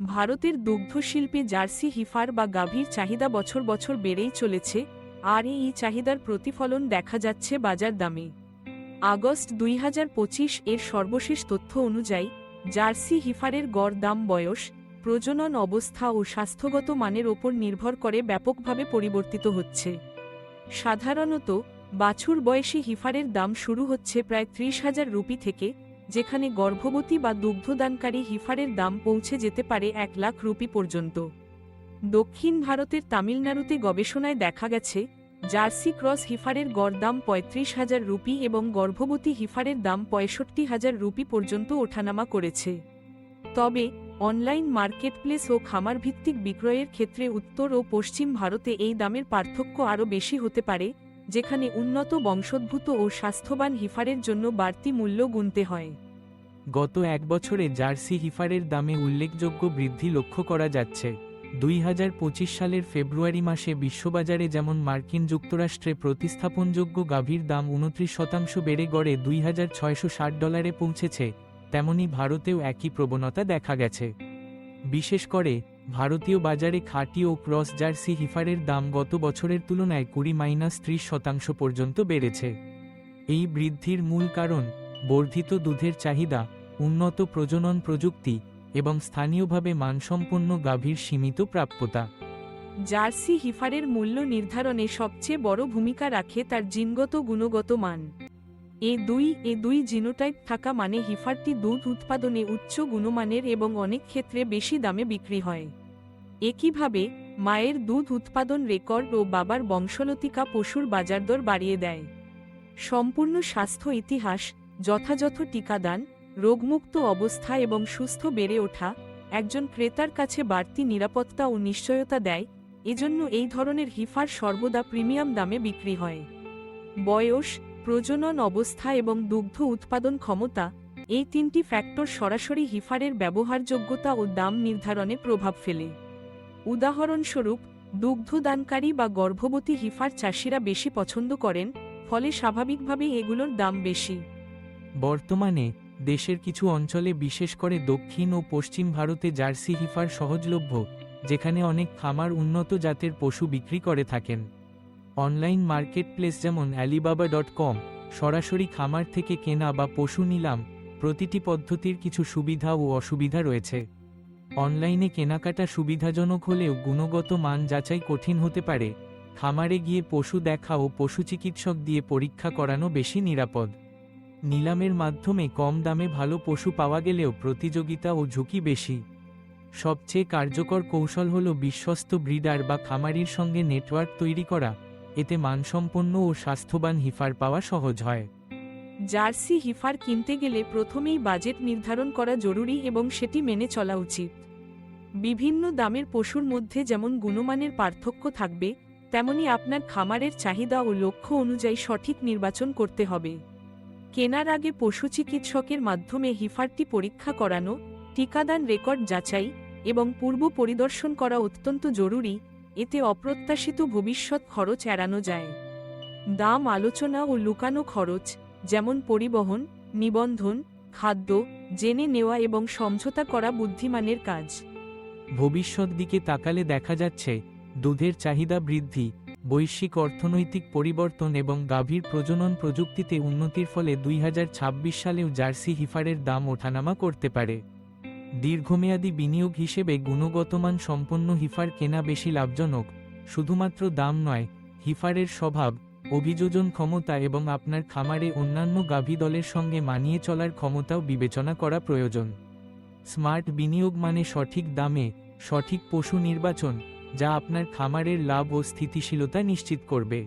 ভারতের দুগ্ধশিল্পে জার্সি হিফার বা গাভীর চাহিদা বছর বছর বেড়েই চলেছে, আর এই চাহিদার প্রতিফলন দেখা যাচ্ছে বাজার দামে। আগস্ট 2025 এর সর্বশেষ তথ্য অনুযায়ী জার্সি হিফারের গড় দাম বয়স, প্রজনন অবস্থা ও স্বাস্থ্যগত মানের ওপর নির্ভর করে ব্যাপকভাবে পরিবর্তিত হচ্ছে। সাধারণত বাছুর বয়সী হিফারের দাম শুরু হচ্ছে প্রায় 30,000 রুপি থেকে, যেখানে গর্ভবতী বা দুগ্ধদানকারী হিফারের দাম পৌঁছে যেতে পারে 1 লাখ রুপি পর্যন্ত। দক্ষিণ ভারতের তামিলনাড়ুতে গবেষণায় দেখা গেছে, জার্সি ক্রস হিফারের গড় দাম 35,000 রুপি এবং গর্ভবতী হিফারের দাম 65,000 রুপি পর্যন্ত ওঠানামা করেছে। তবে অনলাইন মার্কেটপ্লেস ও খামারভিত্তিক বিক্রয়ের ক্ষেত্রে উত্তর ও পশ্চিম ভারতে এই দামের পার্থক্য আরও বেশি হতে পারে, যেখানে উন্নত বংশোদ্ভূত ও স্বাস্থ্যবান হিফারের জন্য বাড়তি মূল্য গুনতে হয়। গত এক বছরে জার্সি হিফারের দামে উল্লেখযোগ্য বৃদ্ধি লক্ষ্য করা যাচ্ছে। 2025 সালের ফেব্রুয়ারি মাসে বিশ্ববাজারে যেমন মার্কিন যুক্তরাষ্ট্রে প্রতিস্থাপনযোগ্য গাভীর দাম 29% বেড়ে গড়ে $2,660 পৌঁছেছে, তেমনি ভারতেও একই প্রবণতা দেখা গেছে। বিশেষ করে ভারতীয় বাজারে খাঁটি ও ক্রস জার্সি হিফারের দাম গত বছরের তুলনায় 20-30% পর্যন্ত বেড়েছে। এই বৃদ্ধির মূল কারণ বর্ধিত দুধের চাহিদা, উন্নত প্রজনন প্রযুক্তি এবং স্থানীয়ভাবে মানসম্পন্ন গাভীর সীমিত প্রাপ্যতা। জার্সি হিফারের মূল্য নির্ধারণে সবচেয়ে বড় ভূমিকা রাখে তার জিনগত গুণগত মান। এ দুই জিনোটাইপ থাকা মানে হিফারটি দুধ উৎপাদনে উচ্চ গুণমানের এবং অনেক ক্ষেত্রে বেশি দামে বিক্রি হয়। একইভাবে মায়ের দুধ উৎপাদন রেকর্ড ও বাবার বংশলতিকা পশুর বাজারদর বাড়িয়ে দেয়। সম্পূর্ণ স্বাস্থ্য ইতিহাস, যথাযথ টিকাদান, রোগমুক্ত অবস্থা এবং সুস্থ বেড়ে ওঠা একজন ক্রেতার কাছে বাড়তি নিরাপত্তা ও নিশ্চয়তা দেয়, এজন্য এই ধরনের হিফার সর্বদা প্রিমিয়াম দামে বিক্রি হয়। বয়স, প্রজনন অবস্থা এবং দুগ্ধ উৎপাদন ক্ষমতা, এই তিনটি ফ্যাক্টর সরাসরি হিফারের ব্যবহারযোগ্যতা ও দাম নির্ধারণে প্রভাব ফেলে। উদাহরণস্বরূপ, দুগ্ধদানকারী বা গর্ভবতী হিফার চাষিরা বেশি পছন্দ করেন, ফলে স্বাভাবিকভাবেই এগুলোর দাম বেশি। বর্তমানে দেশের কিছু অঞ্চলে, বিশেষ করে দক্ষিণ ও পশ্চিম ভারতে জার্সি হিফার সহজলভ্য, যেখানে অনেক খামার উন্নত জাতের পশু বিক্রি করে থাকেন। অনলাইন মার্কেটপ্লেস যেমন alibaba.com, সরাসরি খামার থেকে কেনা বা পশু নিলাম, প্রতিটি পদ্ধতির কিছু সুবিধা ও অসুবিধা রয়েছে। অনলাইনে কেনাকাটা সুবিধাজনক হলেও গুণগত মান যাচাই কঠিন হতে পারে। খামারে গিয়ে পশু দেখা ও পশু চিকিৎসক দিয়ে পরীক্ষা করানো বেশি নিরাপদ। নিলামের মাধ্যমে কম দামে ভালো পশু পাওয়া গেলেও প্রতিযোগিতা ও ঝুঁকি বেশি। সবচেয়ে কার্যকর কৌশল হল বিশ্বস্ত ব্রিডার বা খামারির সঙ্গে নেটওয়ার্ক তৈরি করা, এতে মানসম্পন্ন ও স্বাস্থ্যবান হিফার পাওয়া সহজ হয়। জার্সি হিফার কিনতে গেলে প্রথমেই বাজেট নির্ধারণ করা জরুরি এবং সেটি মেনে চলা উচিত। বিভিন্ন দামের পশুর মধ্যে যেমন গুণমানের পার্থক্য থাকবে, তেমনি আপনার খামারের চাহিদা ও লক্ষ্য অনুযায়ী সঠিক নির্বাচন করতে হবে। কেনার আগে পশু চিকিৎসকের মাধ্যমে হিফারটি পরীক্ষা করানো, টিকাদান রেকর্ড যাচাই এবং পূর্ব পরিদর্শন করা অত্যন্ত জরুরি, এতে অপ্রত্যাশিত ভবিষ্যৎ খরচ এড়ানো যায়। দাম আলোচনা ও লুকানো খরচ, যেমন পরিবহন, নিবন্ধন, খাদ্য, জেনে নেওয়া এবং সমঝোতা করা বুদ্ধিমানের কাজ। ভবিষ্যৎ দিকে তাকালে দেখা যাচ্ছে, দুধের চাহিদা বৃদ্ধি, বৈশ্বিক অর্থনৈতিক পরিবর্তন এবং গাভীর প্রজনন প্রযুক্তিতে উন্নতির ফলে 2026 সালেও জার্সি হিফারের দাম ওঠানামা করতে পারে। দীর্ঘমেয়াদী বিনিয়োগ হিসেবে গুণগতমান সম্পন্ন হিফার কেনা বেশি লাভজনক। শুধুমাত্র দাম নয়, হিফারের স্বভাব, অভিযোজন ক্ষমতা এবং আপনার খামারে অন্যান্য গাভী দলের সঙ্গে মানিয়ে চলার ক্ষমতাও বিবেচনা করা প্রয়োজন। স্মার্ট বিনিয়োগ মানে সঠিক দামে সঠিক পশু নির্বাচন, যা আপনার খামারের লাভ ও স্থিতিশীলতা নিশ্চিত করবে।